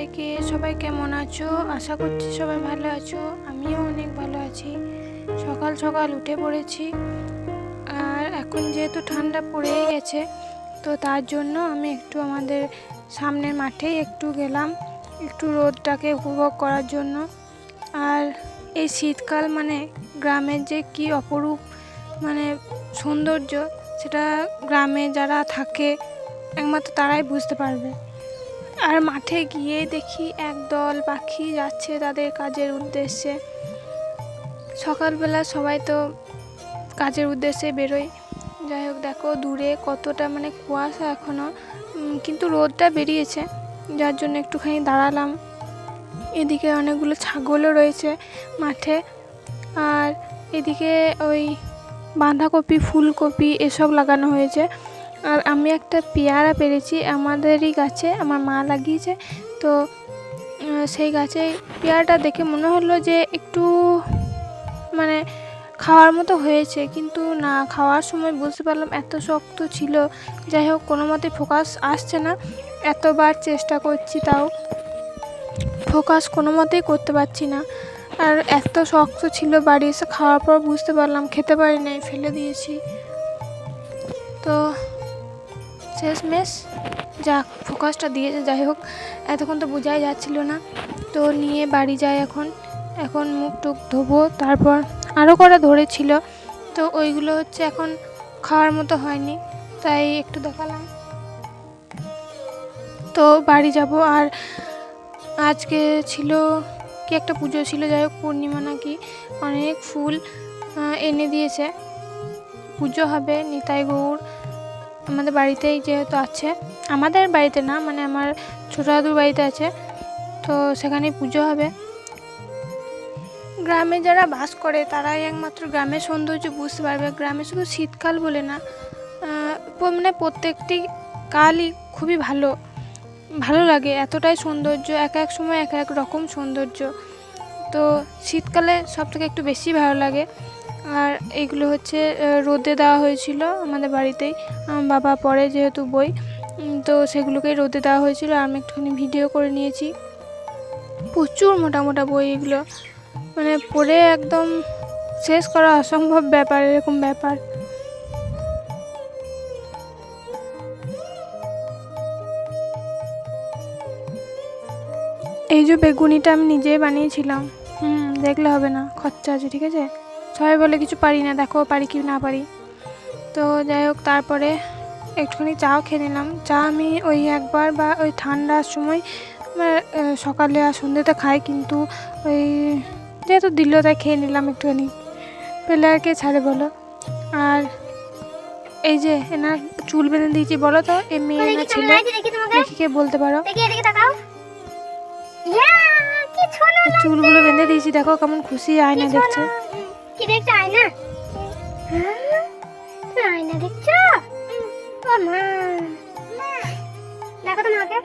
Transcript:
সবাইকে। সবাই কেমন আছো? আশা করছি সবাই ভালো আছো। আমিও অনেক ভালো আছি। সকাল সকাল উঠে পড়েছি, আর এখন যেহেতু ঠান্ডা পড়েই গেছে, তো তার জন্য আমি একটু আমাদের সামনের মাঠে একটু গেলাম, একটু রোদটাকে উপভোগ করার জন্য। আর এই শীতকাল মানে গ্রামের যে কি অপরূপ মানে সৌন্দর্য, সেটা গ্রামে যারা থাকে একমাত্র তারাই বুঝতে পারবে। আর মাঠে গিয়ে দেখি একদল পাখি যাচ্ছে তাদের কাজের উদ্দেশ্যে। সকালবেলা সবাই তো কাজের উদ্দেশ্যে বেরোয়। যাই হোক, দেখো দূরে কতটা মানে কুয়াশা এখনও, কিন্তু রোদটা বেরিয়েছে, যার জন্য একটুখানি দাঁড়ালাম। এদিকে অনেকগুলো ছাগলও রয়েছে মাঠে, আর এদিকে ওই বাঁধাকপি, ফুলকপি এসব লাগানো হয়েছে। আর আমি একটা পেয়ারা পেরেছি আমাদেরই গাছে, আমার মা লাগিয়েছে। তো সেই গাছে পেয়ারাটা দেখে মনে হলো যে একটু মানে খাওয়ার মতো হয়েছে, কিন্তু না, খাওয়ার সময় বুঝতে পারলাম এত শক্ত ছিল। যাই হোক, কোনো মতে ফোকাস আসছে না, এতবার চেষ্টা করছি তাও ফোকাস কোনো মতেই করতে পারছি না। আর এত শক্ত ছিল, বাড়ি এসে খাওয়ার পর বুঝতে পারলাম খেতে পারি নাই, ফেলে দিয়েছি। তো শেষমেশ যাক, ফোকাসটা দিয়েছে। যাই হোক, এতক্ষণ তো বোঝাই যাচ্ছিল না। তো নিয়ে বাড়ি যাই। এখন মুখ টুক ধোবো, তারপর আরও কটা ধরেছিল, তো ওইগুলো হচ্ছে এখন খাওয়ার মতো হয়নি, তাই একটু দেখালাম। তো বাড়ি যাব। আর আজকে ছিল কি একটা পুজো ছিল, যাই হোক পূর্ণিমা নাকি, অনেক ফুল এনে দিয়েছে, পুজো হবে নিতাই গৌর আমাদের বাড়িতেই যেহেতু আছে, আমাদের বাড়িতে না মানে আমার ছোটো দাদুর বাড়িতে আছে, তো সেখানেই পুজো হবে। গ্রামে যারা বাস করে তারাই একমাত্র গ্রামের সৌন্দর্য বুঝতে পারবে। গ্রামে শুধু শীতকাল বলে না, মানে প্রত্যেকটি কালই খুবই ভালো লাগে, এতটাই সৌন্দর্য, এক এক সময় এক এক রকম সৌন্দর্য। তো শীতকালে সব থেকে একটু বেশি ভালো লাগে। আর এইগুলো হচ্ছে রোদে দেওয়া হয়েছিল আমাদের বাড়িতেই, আমার বাবা পড়ে যেহেতু বই, তো সেগুলোকেই রোদে দেওয়া হয়েছিল। আমি একটুখানি ভিডিও করে নিয়েছি। প্রচুর মোটা মোটা বই, এগুলো মানে পড়ে একদম শেষ করা অসম্ভব ব্যাপার, এরকম ব্যাপার। এই যে বেগুনিটা আমি নিজেই বানিয়েছিলাম, দেখলে হবে না, খরচা আছে, ঠিক আছে। সবাই বলে কিছু পারি না, দেখো পারি কি না পারি। তো যাই হোক, তারপরে একটুখানি চাও খেয়ে নিলাম। চা আমি ওই একবার বা ওই ঠান্ডার সময় সকালে আর সন্ধ্যেতে খাই, কিন্তু ওই যেহেতু দিল তাই খেয়ে নিলাম একটুখানি, পেলে আর কে ছাড়ে বলো। আর এই যে এনার চুল বেঁধে দিয়েছি, বলো তো এ মেয়ে না ছেলে, দেখি কে বলতে পারো। চুলগুলো বেঁধে দিয়েছি, দেখো কেমন খুশি, আয়না দেখছে। কি দেখছো? আয়না? আয়না দেখছো? ও মা, দেখো তো মাকে।